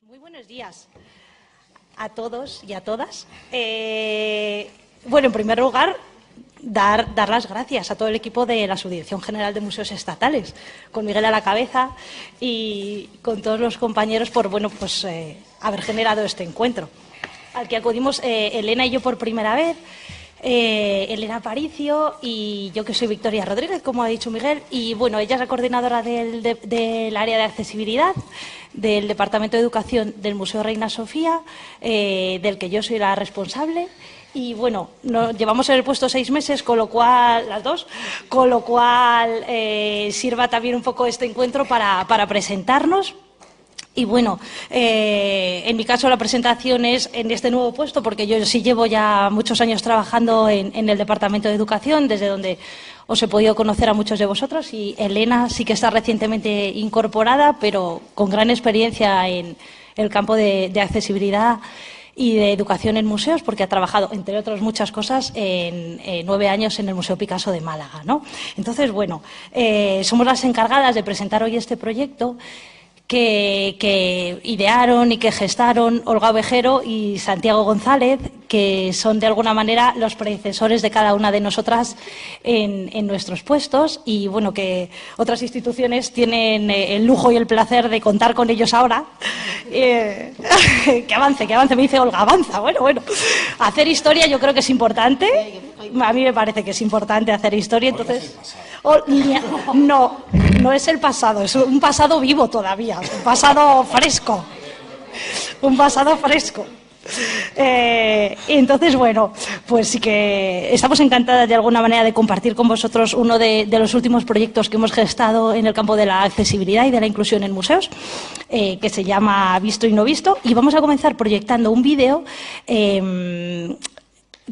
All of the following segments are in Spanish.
Muy buenos días a todos y a todas. Bueno, en primer lugar, dar las gracias a todo el equipo de la Subdirección General de Museos Estatales, con Miguel a la cabeza y con todos los compañeros por haber generado este encuentro, al que acudimos Elena y yo por primera vez. Elena Aparicio y yo, que soy Victoria Rodríguez, como ha dicho Miguel, y bueno, ella es la coordinadora del área de accesibilidad del Departamento de Educación del Museo Reina Sofía, del que yo soy la responsable. Y bueno, llevamos en el puesto 6 meses, con lo cual, las dos, con lo cual sirva también un poco este encuentro para presentarnos. Y bueno, en mi caso la presentación es en este nuevo puesto, porque yo sí llevo ya muchos años trabajando en el Departamento de Educación, desde donde os he podido conocer a muchos de vosotros, y Elena sí que está recientemente incorporada, pero con gran experiencia en el campo de accesibilidad y de educación en museos, porque ha trabajado, entre otras muchas cosas, en 9 años en el Museo Picasso de Málaga, ¿no? Entonces, bueno, somos las encargadas de presentar hoy este proyecto que idearon y que gestaron Olga Ovejero y Santiago González, que son de alguna manera los predecesores de cada una de nosotras en nuestros puestos, y bueno, que otras instituciones tienen el lujo y el placer de contar con ellos ahora. Que avance, me dice Olga, avanza. Bueno, hacer historia yo creo que es importante. A mí me parece que es importante hacer historia, entonces... No es el pasado, es un pasado vivo todavía, un pasado fresco. Entonces, bueno, pues sí que estamos encantadas de alguna manera de compartir con vosotros uno de los últimos proyectos que hemos gestado en el campo de la accesibilidad y de la inclusión en museos, que se llama Visto y no visto, y vamos a comenzar proyectando un vídeo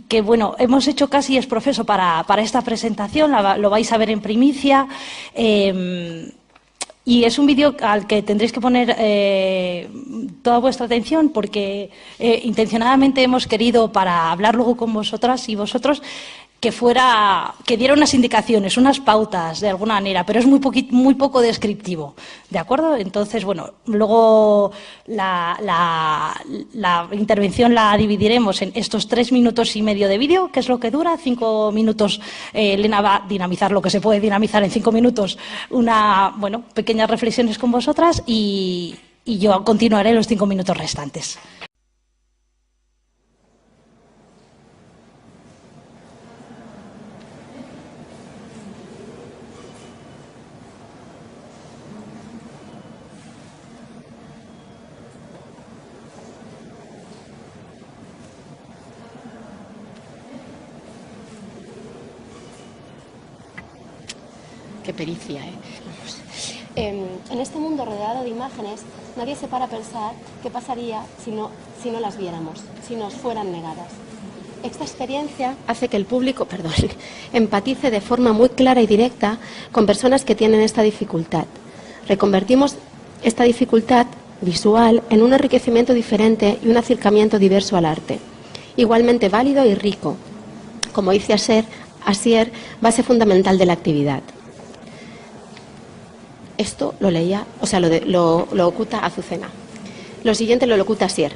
que, bueno, hemos hecho casi exprofeso para esta presentación, lo vais a ver en primicia, y es un vídeo al que tendréis que poner toda vuestra atención, porque intencionadamente hemos querido, para hablar luego con vosotras y vosotros, que diera unas indicaciones, unas pautas de alguna manera, pero es muy poco descriptivo, ¿de acuerdo? Entonces, bueno, luego la intervención la dividiremos en estos 3 minutos y medio de vídeo, que es lo que dura, 5 minutos. Elena va a dinamizar lo que se puede dinamizar en 5 minutos, pequeñas reflexiones con vosotras, y yo continuaré los 5 minutos restantes. Qué pericia, ¿eh? En este mundo rodeado de imágenes, nadie se para a pensar qué pasaría si no las viéramos, si nos fueran negadas. Esta experiencia hace que el público, empatice de forma muy clara y directa con personas que tienen esta dificultad. Reconvertimos esta dificultad visual en un enriquecimiento diferente y un acercamiento diverso al arte, igualmente válido y rico, como dice Asier, base fundamental de la actividad. Esto lo leía, lo locuta Azucena. Lo siguiente lo locuta Asier.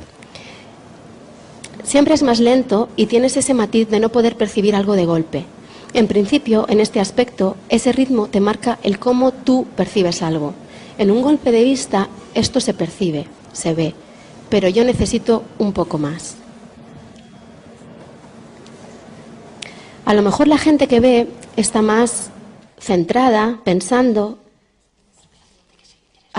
Siempre es más lento y tienes ese matiz de no poder percibir algo de golpe. En principio, en este aspecto, ese ritmo te marca el cómo tú percibes algo. En un golpe de vista, esto se percibe, se ve, pero yo necesito un poco más. A lo mejor la gente que ve está más centrada, pensando...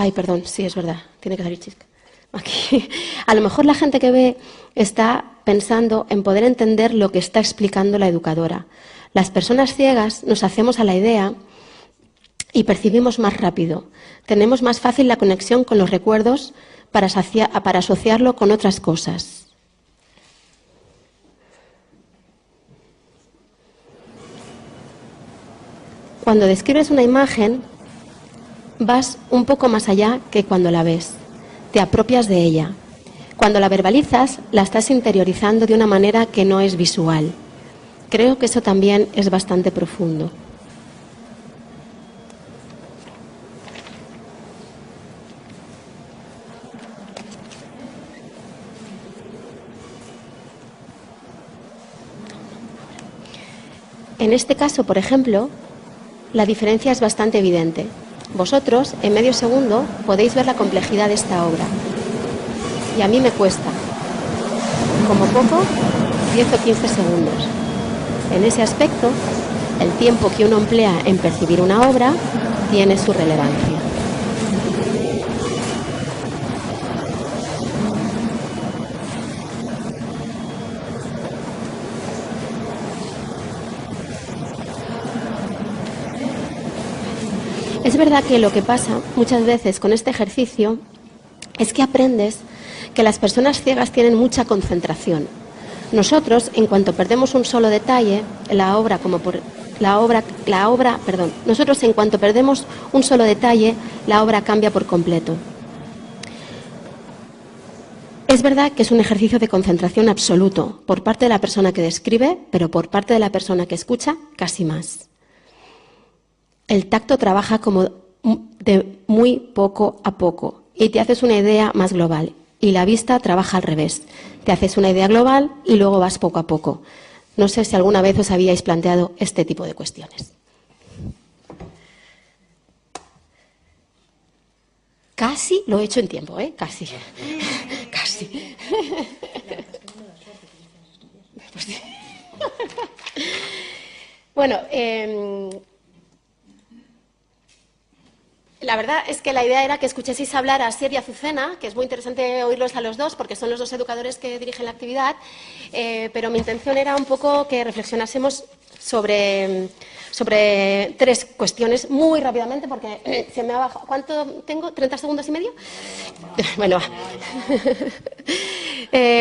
Ay, perdón, sí, es verdad, tiene que salir chisca. Aquí. A lo mejor la gente que ve está pensando en poder entender lo que está explicando la educadora. Las personas ciegas nos hacemos a la idea y percibimos más rápido. Tenemos más fácil la conexión con los recuerdos para asociarlo con otras cosas. Cuando describes una imagen, vas un poco más allá que cuando la ves. Te apropias de ella. Cuando la verbalizas, la estás interiorizando de una manera que no es visual. Creo que eso también es bastante profundo. En este caso, por ejemplo, la diferencia es bastante evidente. Vosotros, en medio segundo, podéis ver la complejidad de esta obra. Y a mí me cuesta, como poco, 10 o 15 segundos. En ese aspecto, el tiempo que uno emplea en percibir una obra tiene su relevancia. Es verdad que lo que pasa muchas veces con este ejercicio es que aprendes que las personas ciegas tienen mucha concentración. Nosotros, en cuanto perdemos un solo detalle, nosotros en cuanto perdemos un solo detalle, la obra cambia por completo. Es verdad que es un ejercicio de concentración absoluto por parte de la persona que describe, pero por parte de la persona que escucha, casi más. El tacto trabaja como de muy poco a poco y te haces una idea más global. Y la vista trabaja al revés. Te haces una idea global y luego vas poco a poco. No sé si alguna vez os habíais planteado este tipo de cuestiones. Casi lo he hecho en tiempo, ¿eh? Casi. Casi. Bueno, la verdad es que la idea era que escuchaseis hablar a Asier y a Azucena, que es muy interesante oírlos a los dos, porque son los dos educadores que dirigen la actividad, pero mi intención era un poco que reflexionásemos sobre tres cuestiones muy rápidamente, porque se me ha bajado. ¿Cuánto tengo? ¿30 segundos y medio? Bueno,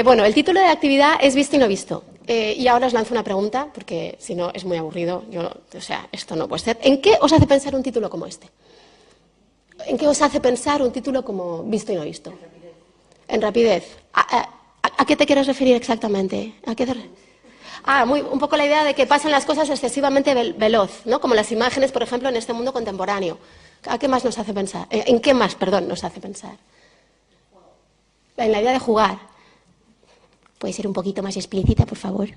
bueno, el título de la actividad es Visto y no visto. Y ahora os lanzo una pregunta, porque si no es muy aburrido. O sea, esto no puede ser. ¿En qué os hace pensar un título como este? ¿En qué os hace pensar un título como Visto y no visto? En rapidez. ¿A qué te quieres referir exactamente? ¿A qué un poco la idea de que pasan las cosas excesivamente veloz, ¿no? Como las imágenes, por ejemplo, en este mundo contemporáneo. ¿A qué más nos hace pensar? ¿En qué más, perdón, nos hace pensar? En la idea de jugar. ¿Puede ser un poquito más explícita, por favor?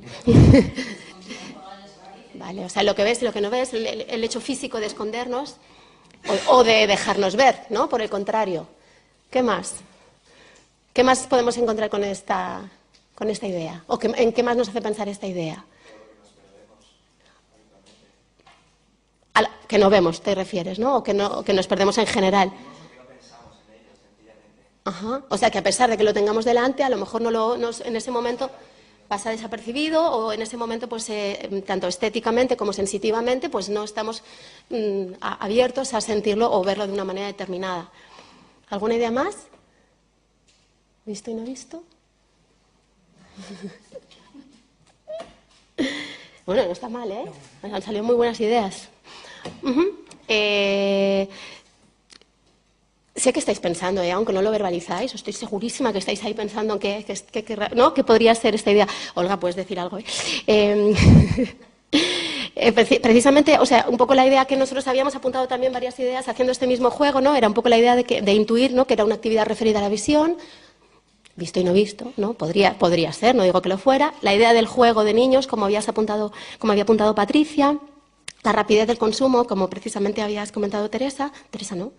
Vale, o sea, lo que ves y lo que no ves, el hecho físico de escondernos o de dejarnos ver, ¿no? Por el contrario. ¿Qué más? ¿Qué más podemos encontrar con esta idea? ¿O en qué más nos hace pensar esta idea? Que no vemos, te refieres, ¿no? O que nos perdemos en general. Ajá. O sea, que a pesar de que lo tengamos delante, a lo mejor en ese momento pasa desapercibido, o en ese momento, pues, tanto estéticamente como sensitivamente, pues no estamos abiertos a sentirlo o verlo de una manera determinada. ¿Alguna idea más? ¿Visto y no visto? Bueno, no está mal, ¿eh? Han salido muy buenas ideas. Sé que estáis pensando, aunque no lo verbalizáis, estoy segurísima que estáis ahí pensando en qué podría ser esta idea. Olga, ¿puedes decir algo? Precisamente, o sea, un poco la idea que nosotros habíamos apuntado también varias ideas haciendo este mismo juego, ¿no? Era un poco la idea de intuir, ¿no? Que era una actividad referida a la visión, visto y no visto, ¿no? Podría ser, no digo que lo fuera. La idea del juego de niños, como había apuntado Patricia. La rapidez del consumo, como precisamente habías comentado Teresa. Teresa, ¿no?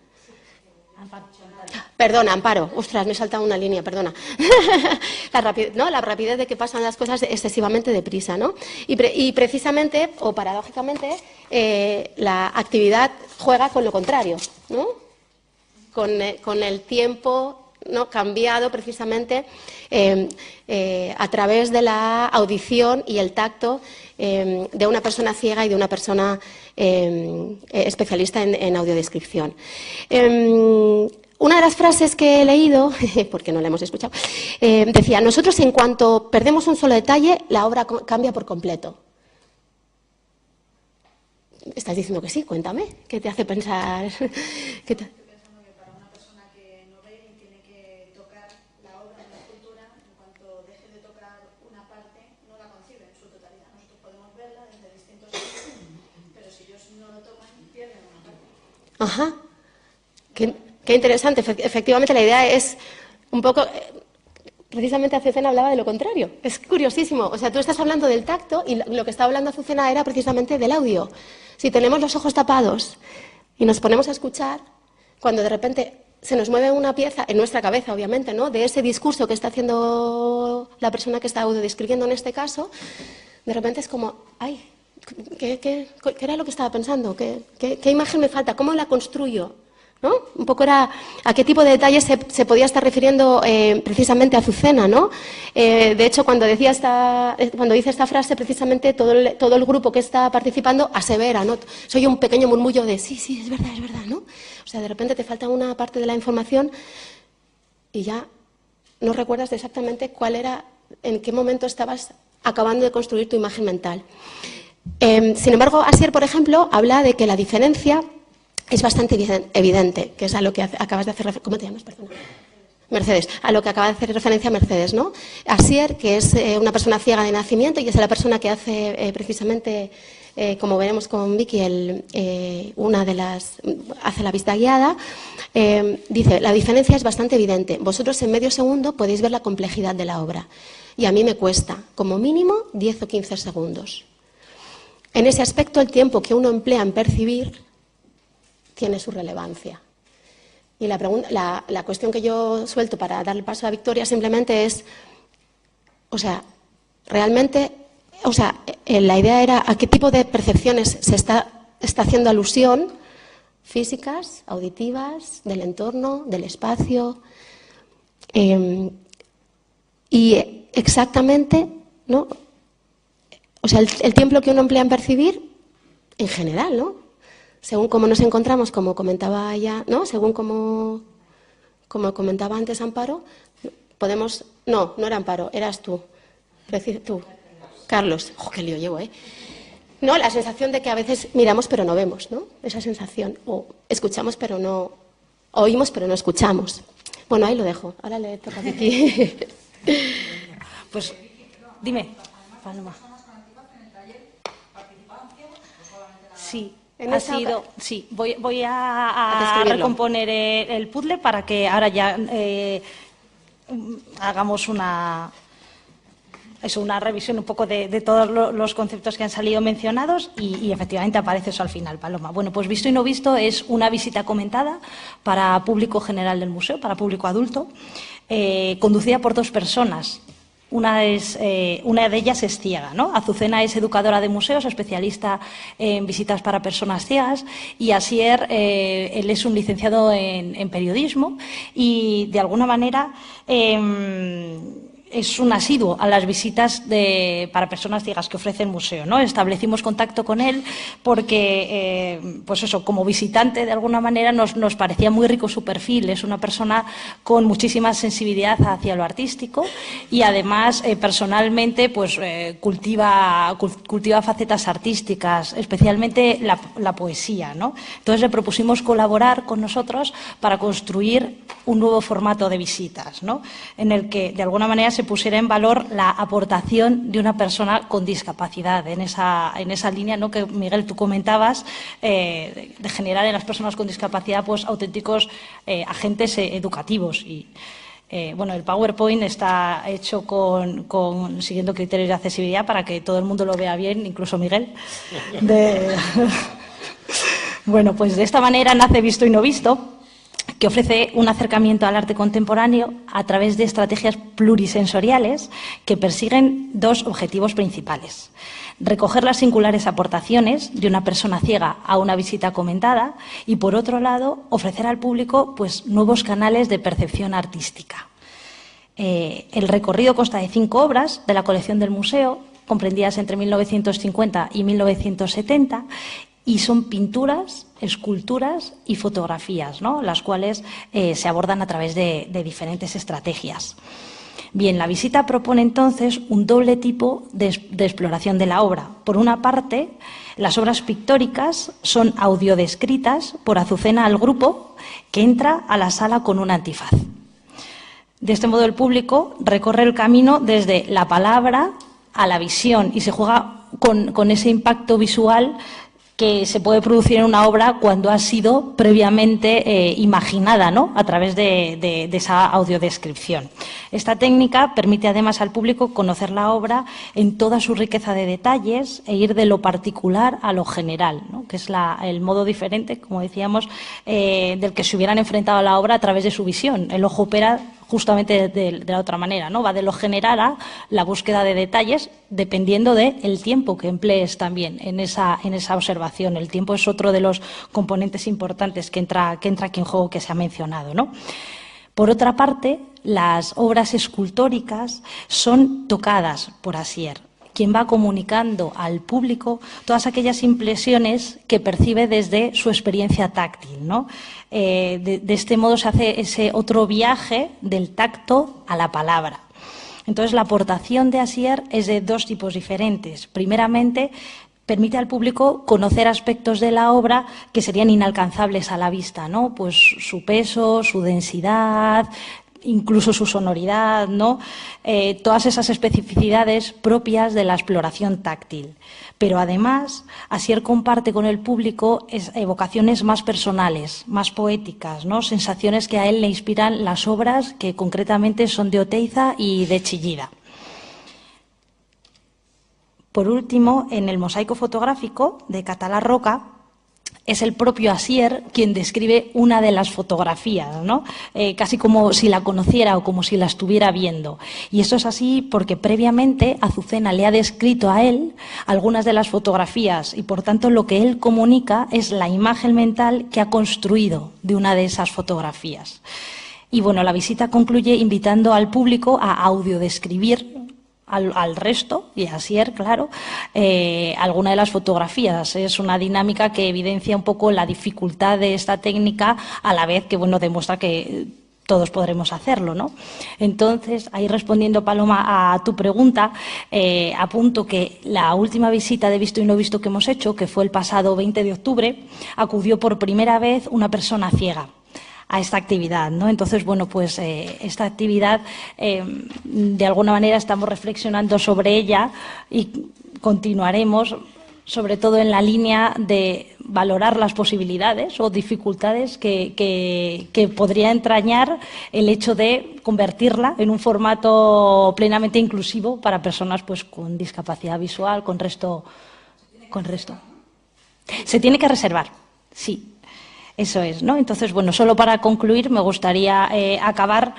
Perdona, Amparo. Ostras, me he saltado una línea, perdona. La rapidez de que pasan las cosas excesivamente deprisa, ¿no? Y precisamente, o paradójicamente, la actividad juega con lo contrario, ¿no? Con el tiempo, ¿no? Cambiado precisamente a través de la audición y el tacto de una persona ciega y de una persona especialista en audiodescripción. Una de las frases que he leído, porque no la hemos escuchado, decía: nosotros, en cuanto perdemos un solo detalle, la obra cambia por completo. ¿Estás diciendo que sí? Cuéntame. ¿Qué te hace pensar? ¿Qué te... Ajá. Qué interesante. Efectivamente, la idea es un poco precisamente Azucena hablaba de lo contrario. Es curiosísimo. O sea, tú estás hablando del tacto y lo que estaba hablando Azucena era precisamente del audio. Si tenemos los ojos tapados y nos ponemos a escuchar, cuando de repente se nos mueve una pieza, en nuestra cabeza obviamente, ¿no?, de ese discurso que está haciendo la persona que está audiodescribiendo en este caso, de repente es como, ay, ¿qué era lo que estaba pensando? ¿Qué imagen me falta? ¿Cómo la construyo? ¿No? Un poco era a qué tipo de detalles se podía estar refiriendo precisamente Azucena, ¿no? De hecho, cuando dice esta frase, precisamente todo el grupo que está participando asevera, ¿no? Soy un pequeño murmullo de sí, es verdad, ¿no? O sea, de repente te falta una parte de la información y ya no recuerdas exactamente cuál era, en qué momento estabas acabando de construir tu imagen mental. Sin embargo, Asier, por ejemplo, habla de que la diferencia es bastante evidente, que es a lo que acabas de hacer referencia. ¿Cómo te llamas? Perdona. Mercedes, a lo que acaba de hacer referencia Mercedes, ¿no? Asier, que es una persona ciega de nacimiento y es la persona que hace precisamente, como veremos con Vicky, hace la vista guiada, dice, la diferencia es bastante evidente. Vosotros en medio segundo podéis ver la complejidad de la obra y a mí me cuesta, como mínimo, 10 o 15 segundos. En ese aspecto, el tiempo que uno emplea en percibir tiene su relevancia. Y la cuestión que yo suelto para dar el paso a Victoria simplemente es, o sea, realmente, o sea, la idea era a qué tipo de percepciones se está haciendo alusión, físicas, auditivas, del entorno, del espacio, y exactamente, ¿no? O sea, el tiempo que uno emplea en percibir, en general, ¿no? Según cómo nos encontramos, como comentaba ella, ¿no? Según como comentaba antes Amparo, podemos... No era Amparo, eras tú. Tú, Carlos. ¡Oh, qué lío llevo, eh! No, la sensación de que a veces miramos pero no vemos, ¿no? Esa sensación. O escuchamos pero no... Oímos pero no escuchamos. Bueno, ahí lo dejo. Ahora le toca a Vicky. Pues, dime, Paloma. Sí. Sí, voy a recomponer el puzzle para que ahora ya hagamos una revisión un poco de todos los conceptos que han salido mencionados y efectivamente aparece eso al final, Paloma. Bueno, pues Visto y no visto es una visita comentada para público general del museo, para público adulto, conducida por dos personas. Una de ellas es ciega, ¿no? Azucena es educadora de museos, especialista en visitas para personas ciegas, y Asier, él es un licenciado en periodismo y, de alguna manera, es un asiduo a las visitas para personas ciegas que ofrece el museo, ¿no? Establecimos contacto con él porque, pues eso, como visitante, de alguna manera, nos parecía muy rico su perfil. Es una persona con muchísima sensibilidad hacia lo artístico y, además, personalmente, pues cultiva facetas artísticas, especialmente la poesía, ¿no? Entonces le propusimos colaborar con nosotros para construir un nuevo formato de visitas, ¿no? En el que, de alguna manera, se pusiera en valor la aportación de una persona con discapacidad, en esa línea, ¿no?, que, Miguel, tú comentabas, de generar en las personas con discapacidad pues auténticos agentes educativos. Y bueno, el PowerPoint está hecho siguiendo criterios de accesibilidad para que todo el mundo lo vea bien, incluso Miguel. Bueno, pues de esta manera nace Visto y no visto, que ofrece un acercamiento al arte contemporáneo a través de estrategias plurisensoriales que persiguen dos objetivos principales: recoger las singulares aportaciones de una persona ciega a una visita comentada y, por otro lado, ofrecer al público pues nuevos canales de percepción artística. El recorrido consta de 5 obras de la colección del museo, comprendidas entre 1950 y 1970, y son pinturas, esculturas y fotografías, ¿no?, las cuales se abordan a través de diferentes estrategias. Bien, la visita propone entonces un doble tipo de exploración de la obra. Por una parte, las obras pictóricas son audiodescritas por Azucena al grupo, que entra a la sala con un antifaz. De este modo, el público recorre el camino desde la palabra a la visión y se juega con ese impacto visual que se puede producir en una obra cuando ha sido previamente imaginada, ¿no?, a través de esa audiodescripción. Esta técnica permite además al público conocer la obra en toda su riqueza de detalles e ir de lo particular a lo general, ¿no?, que es el modo diferente, como decíamos, del que se hubieran enfrentado a la obra a través de su visión. El ojo opera justamente de la otra manera, ¿no? Va de lo general a la búsqueda de detalles, dependiendo del tiempo que emplees también en esa observación. El tiempo es otro de los componentes importantes que entra aquí en juego, que se ha mencionado, ¿no? Por otra parte, las obras escultóricas son tocadas por Asier, quien va comunicando al público todas aquellas impresiones que percibe desde su experiencia táctil, ¿no? De este modo se hace ese otro viaje del tacto a la palabra. Entonces, la aportación de Asier es de dos tipos diferentes. Primeramente, permite al público conocer aspectos de la obra que serían inalcanzables a la vista, ¿no? Pues su peso, su densidad, incluso su sonoridad, ¿no? Todas esas especificidades propias de la exploración táctil. Pero además, Asier comparte con el público evocaciones más personales, más poéticas, ¿no? Sensaciones que a él le inspiran las obras que concretamente son de Oteiza y de Chillida. Por último, en el mosaico fotográfico de Catalá Roca, es el propio Asier quien describe una de las fotografías, ¿no? Casi como si la conociera o como si la estuviera viendo. Y eso es así porque previamente Azucena le ha descrito a él algunas de las fotografías y, por tanto, lo que él comunica es la imagen mental que ha construido de una de esas fotografías. Y bueno, la visita concluye invitando al público a audiodescribir al resto, y a Asier, claro, alguna de las fotografías. Es una dinámica que evidencia un poco la dificultad de esta técnica, a la vez que, bueno, demuestra que todos podremos hacerlo, ¿no? Entonces, ahí respondiendo, Paloma, a tu pregunta, apunto que la última visita de Visto y No Visto que hemos hecho, que fue el pasado 20 de octubre, acudió por primera vez una persona ciega a esta actividad, ¿no? Entonces, bueno, pues esta actividad, de alguna manera estamos reflexionando sobre ella y continuaremos, sobre todo en la línea de valorar las posibilidades o dificultades que podría entrañar el hecho de convertirla en un formato plenamente inclusivo para personas, pues, con discapacidad visual, con resto. Se tiene que reservar, sí. Eso es, ¿no? Entonces, bueno, solo para concluir me gustaría acabar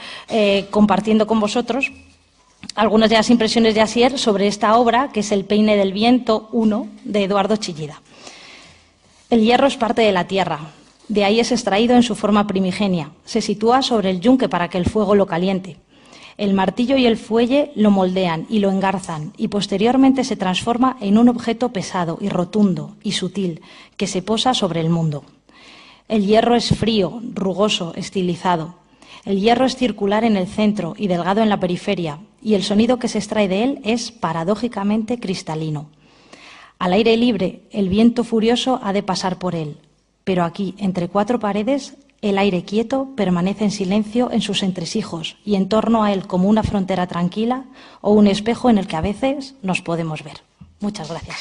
compartiendo con vosotros algunas de las impresiones de Asier sobre esta obra, que es El peine del viento 1, de Eduardo Chillida. El hierro es parte de la tierra, de ahí es extraído en su forma primigenia. Se sitúa sobre el yunque para que el fuego lo caliente. El martillo y el fuelle lo moldean y lo engarzan, y posteriormente se transforma en un objeto pesado y rotundo y sutil que se posa sobre el mundo. El hierro es frío, rugoso, estilizado. El hierro es circular en el centro y delgado en la periferia, y el sonido que se extrae de él es paradójicamente cristalino. Al aire libre, el viento furioso ha de pasar por él, pero aquí, entre cuatro paredes, el aire quieto permanece en silencio en sus entresijos y en torno a él como una frontera tranquila o un espejo en el que a veces nos podemos ver. Muchas gracias.